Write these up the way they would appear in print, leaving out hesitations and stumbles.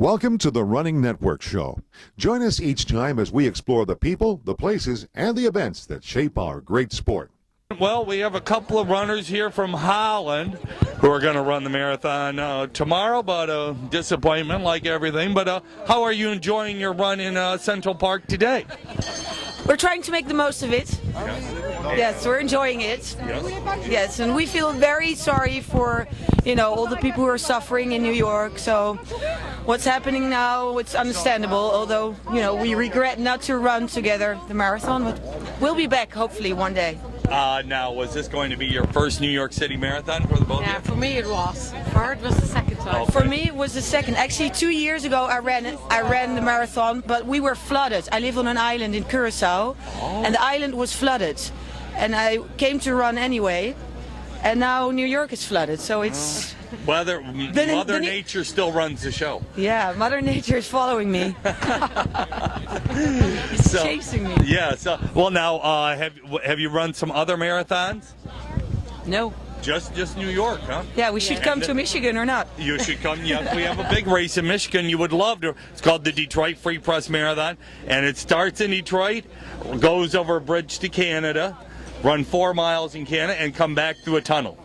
Welcome to the Running Network Show. Join us each time as we explore the people, the places, and the events that shape our great sport. Well, we have a couple of runners here from Holland who are going to run the marathon tomorrow, but disappointment like everything. But how are you enjoying your run in Central Park today? We're trying to make the most of it. Yes, we're enjoying it. Yes, and we feel very sorry for, all the people who are suffering in New York. So what's happening now, it's understandable, although, we regret not to run together the marathon, but we'll be back hopefully one day. Now, was this going to be your first New York City marathon for the both of you? Yeah, for me it was. For her it was the second time. Okay. For me it was the second. Actually 2 years ago I ran the marathon, but we were flooded. I live on an island in Curacao, and the island was flooded. And I came to run anyway, and now New York is flooded, so it's... Mother Nature still runs the show. Yeah, Mother Nature is following me. It's chasing me. Yeah, well now, have you run some other marathons? No. Just New York, huh? Yeah, we should come to Michigan or not. You should come. Yeah, we have a big race in Michigan. You would love to. It's called the Detroit Free Press Marathon, and it starts in Detroit, goes over a bridge to Canada, run 4 miles in Canada, and come back through a tunnel.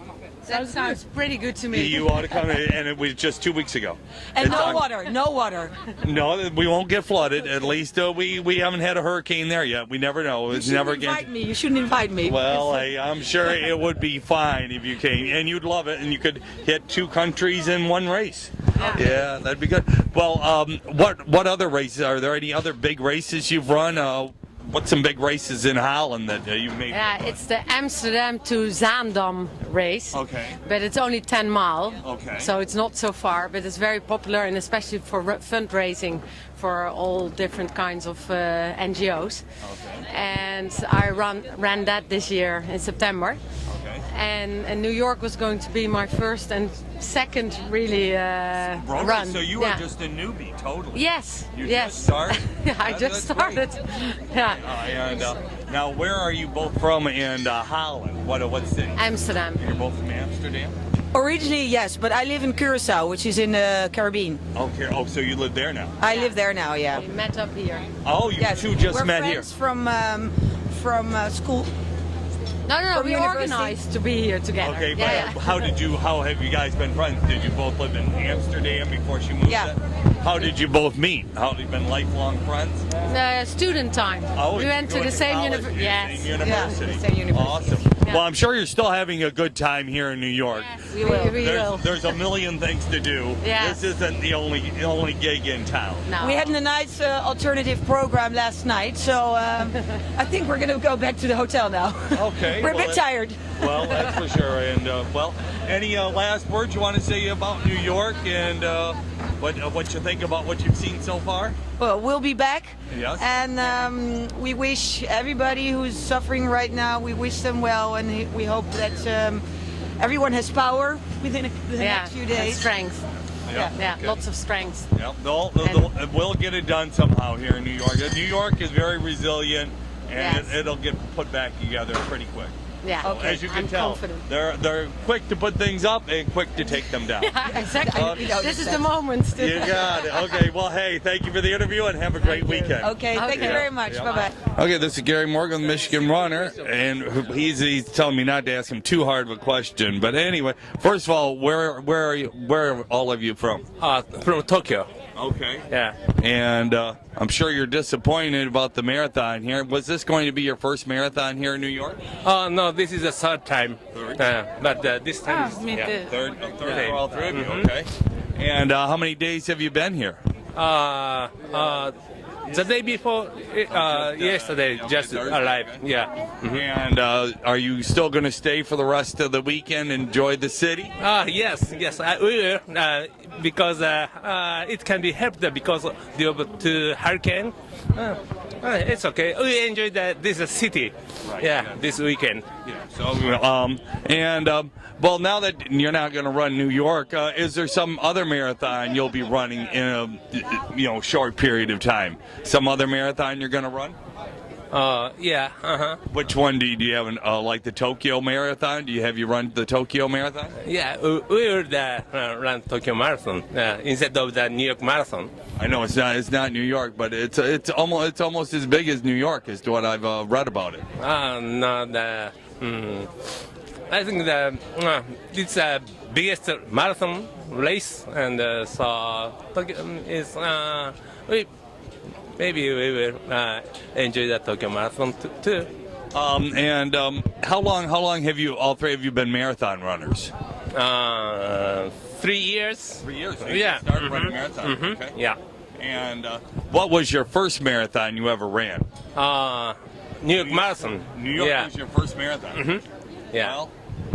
That sounds pretty good to me. You ought to come, and it was just 2 weeks ago. And no water. No, we won't get flooded. At least we haven't had a hurricane there yet. We never know. It's never again. You shouldn't invite me. Well, I'm sure it would be fine if you came, and you'd love it, and you could hit 2 countries in one race. Yeah, that'd be good. Well, what other races? Are there any other big races you've run? What's some big races in Holland that you've made? Yeah, it's the Amsterdam to Zaandam race. Okay. But it's only 10 miles. Okay. So it's not so far, but it's very popular, and especially for fundraising for all different kinds of NGOs. Okay. And I ran that this year in September. Okay. And New York was going to be my first and second really run. So you were just a newbie, totally. Yes. You yes. just started? Yeah, I just started. Yeah. And now, where are you both from in Holland? What city? Amsterdam. You're both from Amsterdam? Originally, yes, but I live in Curacao, which is in the Caribbean. Okay. Oh, so you live there now? I live there now, yeah. We met up here. Oh, you two just met here? We're friends from school. No, From we university. organized to be here together. Okay, but how have you guys been friends? Did you both live in Amsterdam before she moved? Yeah. How did you both meet? How have you been lifelong friends? Student time. Oh, we went to the same university. Yes. Yes. University. Yeah, the same university. Awesome. Yeah. Well, I'm sure you're still having a good time here in New York. Yes, we will. There's a million things to do. Yes. This isn't the only gig in town. No. We had a nice alternative program last night, so I think we're going to go back to the hotel now. Okay. We're a bit tired. Well, that's for sure. And any last words you want to say about New York and what you think about what you've seen so far? Well, we'll be back. Yes. And we wish everybody who's suffering right now, we wish them well, and we hope that everyone has power within the next few and days. strength. Yeah, Okay. lots of strength. Yep. We'll get it done somehow here in New York. New York is very resilient, and Yes. it'll get put back together pretty quick. Yeah. Okay. As you can I'm tell, confident. they're quick to put things up and quick to take them down. Exactly. Okay. This is the moment. You got it. Okay, well, hey, thank you for the interview and have a great weekend. Okay, thank you very much. Bye-bye. Okay, this is Gary Morgan, Michigan runner, and he's telling me not to ask him too hard of a question. But anyway, first of all, where are all of you from? From Tokyo. Okay. Yeah. And I'm sure you're disappointed about the marathon here. Was this going to be your first marathon here in New York? No, this is the third time. But this time is Third for all three of you. Okay. And how many days have you been here? the day before yesterday, just arrived. Yeah. And are you still going to stay for the rest of the weekend? Enjoy the city? Yes, I will. Because it can be helped because of the hurricane. It's okay. We enjoy this city. Right. This weekend. Yeah. So, well, now that you're not going to run New York, is there some other marathon you'll be running in a short period of time? Some other marathon you're going to run? Yeah. Which one do you have? Like the Tokyo Marathon? Have you run the Tokyo Marathon? Yeah, we would run Tokyo Marathon instead of the New York Marathon. I know it's not New York, but it's almost as big as New York, is what I've read about it. No, I think it's the biggest marathon race, and so Tokyo is maybe we will enjoy the Tokyo Marathon too. And how long have you all three of you been marathon runners? 3 years. 3 years. So you Yeah. started running marathon. Okay. Yeah. And what was your first marathon you ever ran? New York Marathon. New York Yeah. was your first marathon. Yeah.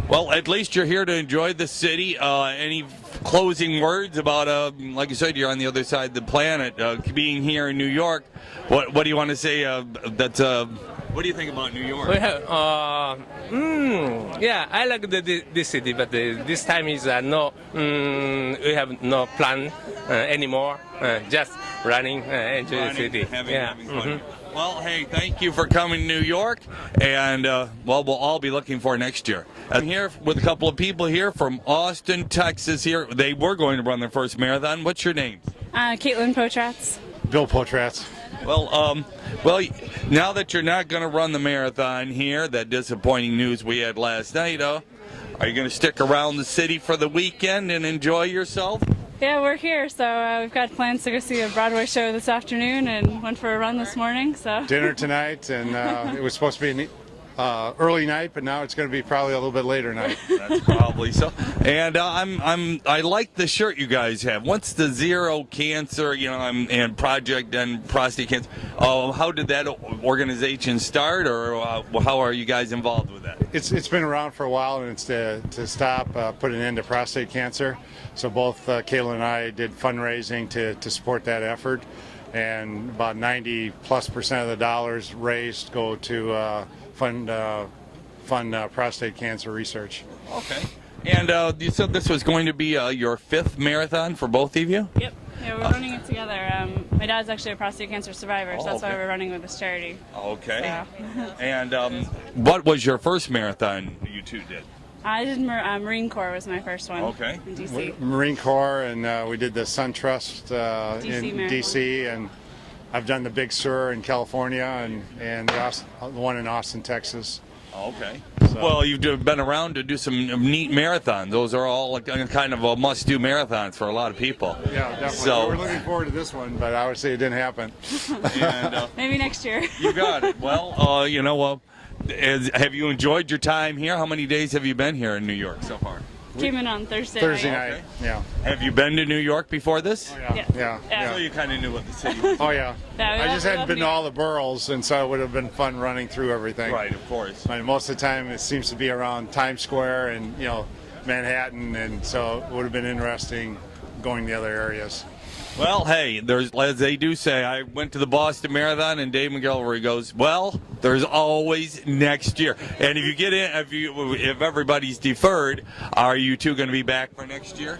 Well, at least you're here to enjoy the city. Any closing words about, like you said, you're on the other side of the planet, being here in New York. What do you want to say? What do you think about New York? We have, yeah, I like this city, but this time is we have no plan anymore. Just running, enjoy the city. Having fun. Well, hey, thank you for coming to New York, and we'll all be looking for next year. I'm here with a couple of people here from Austin, Texas. Here, they were going to run their first marathon. What's your name? Caitlin Potratz. Bill Potratz. Well, now that you're not going to run the marathon here, that disappointing news we had last night, are you going to stick around the city for the weekend and enjoy yourself? Yeah, we're here, so we've got plans to go see a Broadway show this afternoon and went for a run this morning. So Dinner tonight, and it was supposed to be an early night, but now it's going to be probably a little bit later night. That's probably so. And I like the shirt you guys have. What's the Zero Cancer, and Project and Prostate Cancer? How did that organization start, or how are you guys involved with that? It's been around for a while, and it's to stop, put an end to prostate cancer. So both Kayla and I did fundraising to support that effort, and about 90+% of the dollars raised go to fund prostate cancer research. Okay. And you said this was going to be your 5th marathon for both of you? yep, yeah, we're running it together. My dad's actually a prostate cancer survivor, so that's why we're running with this charity. Okay. So. And what was your first marathon you two did? I did Marine Corps was my first one. Okay. In DC. Marine Corps, and we did the SunTrust in Marathon. DC, and I've done the Big Sur in California, and the one in Austin, Texas. Okay. Well, you've been around to do some neat marathons. Those are all kind of a must-do marathons for a lot of people. Yeah, definitely. So, we're looking forward to this one, but obviously it didn't happen. And, Maybe next year. you got it. Well, have you enjoyed your time here? How many days have you been here in New York so far? Came in on Thursday Thursday night. night, yeah. Have you been to New York before this? Yeah. So you kind of knew what the city was. Oh, yeah. Yeah, we I love- just we hadn't love been New to York. all the boroughs, and so it would have been fun running through everything. Right, of course. But most of the time, it seems to be around Times Square and, Manhattan, and so it would have been interesting going the other areas. Well, hey, as they do say, I went to the Boston Marathon, and Dave McGillivray goes, well, there's always next year. And if you get in, if everybody's deferred, are you two going to be back for next year?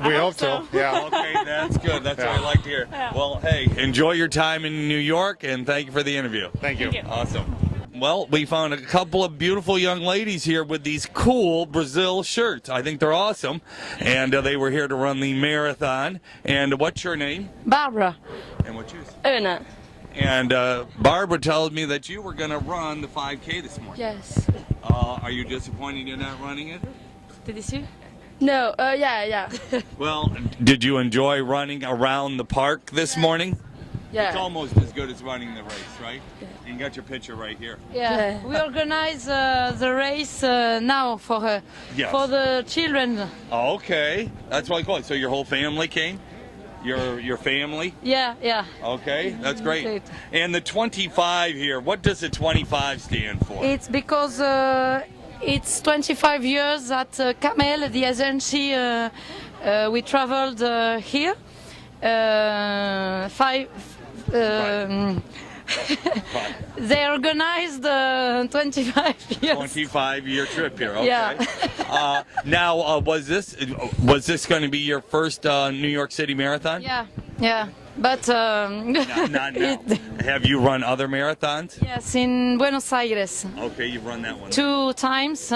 We hope so. so, yeah. Okay, that's good. That's what I like to hear. Yeah. Well, hey, enjoy your time in New York, and thank you for the interview. Thank you. Thank you. Awesome. Well, we found a couple of beautiful young ladies here with these cool Brazil shirts. I think they're awesome. And they were here to run the marathon. And what's your name? Barbara. And what's yours? Una. And Barbara told me that you were going to run the 5K this morning. Yes. Are you disappointed you're not running it? No, yeah. Well, did you enjoy running around the park this morning? It's Yeah. almost as good as running the race, right? You got your picture right here. Yeah. We organize the race now for Yes. for the children. Okay, that's what I call it. So your whole family came? Your family? Yeah. Okay, that's great. Great. And the 25 here, what does the 25 stand for? It's because it's 25 years at Camel, the agency. We traveled here. They organized 25 years. 25-year trip here. Okay. Yeah. Now, was this going to be your first New York City marathon? Yeah. Yeah, but Not now. Have you run other marathons? yes, in Buenos Aires Okay, you've run that one. 2 times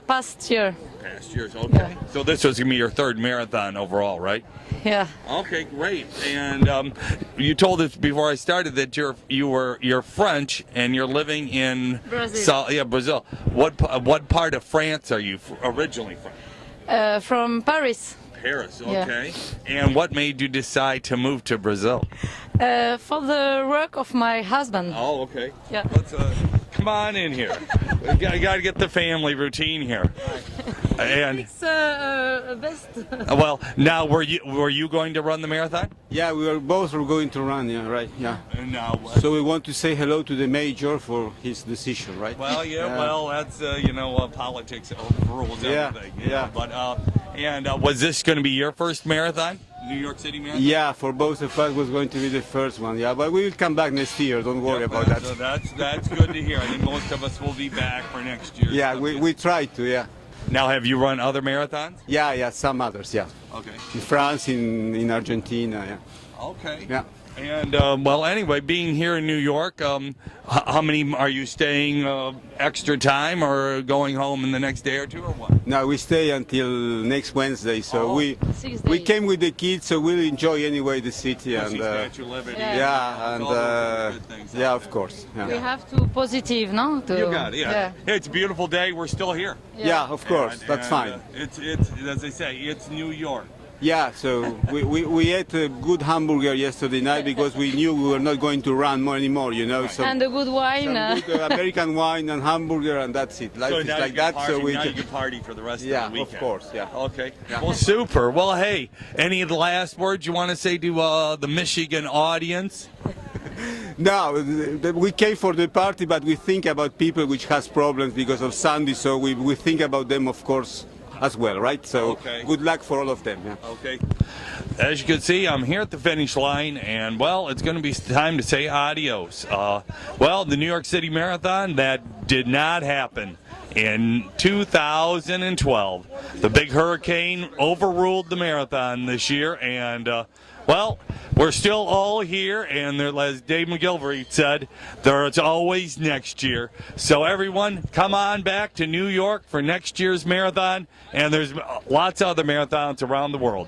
past year. Past years, okay. So this was gonna be your third marathon overall, right? Yeah. Okay, great. And you told us before I started that you're French and you're living in Brazil. Brazil. What part of France are you originally from? From Paris. Paris. Yeah. Okay. And what made you decide to move to Brazil? For the work of my husband. Oh, okay. Yeah. Let's come on in here. I got to get the family routine here. And It's best. well, now were you going to run the marathon? Yeah, we are both going to run, yeah, right, yeah. No. So we want to say hello to the major for his decision, right? Well, yeah, well, that's, politics overrules everything. Yeah. But, was this going to be your first marathon? New York City Marathon? Yeah, for both of us was going to be the first one, yeah, but we will come back next year, don't worry about that. So that's good to hear. I think most of us will be back for next year. Yeah, we try to, yeah. Now, have you run other marathons? Yeah, some others, yeah. Okay. In France, in Argentina, yeah. Okay. Yeah. And, well, anyway, being here in New York, how many are you staying extra time or going home in the next day or two or what? No, we stay until next Wednesday, so we 6 we days. came with the kids, so we'll enjoy anyway the city and Statue of Liberty. yeah, and all those good things yeah, out of course. Yeah. We have to positive, no? To, You got it, yeah. It's a beautiful day. We're still here. Yeah, of course, that's fine. It's as they say, it's New York. Yeah, so we ate a good hamburger yesterday night because we knew we were not going to run anymore, you know. So And a good wine. some good American wine and hamburger, and that's it. Life So is now like you can that. So party, we now you just, can party for the rest yeah, of the weekend. of course, yeah. Okay. Well, super. Well, hey, any of the last words you want to say to the Michigan audience? No, we came for the party, but we think about people which has problems because of Sandy, so we think about them, of course, as well, right? So Okay. good luck for all of them. Yeah. Okay. As you can see, I'm here at the finish line, and, well, it's going to be time to say adios. Well, the New York City Marathon, that did not happen in 2012. The big hurricane overruled the marathon this year, and, well, we're still all here, and as Dave McGilvery said, there's always next year. So everyone, come on back to New York for next year's marathon, and there's lots of other marathons around the world.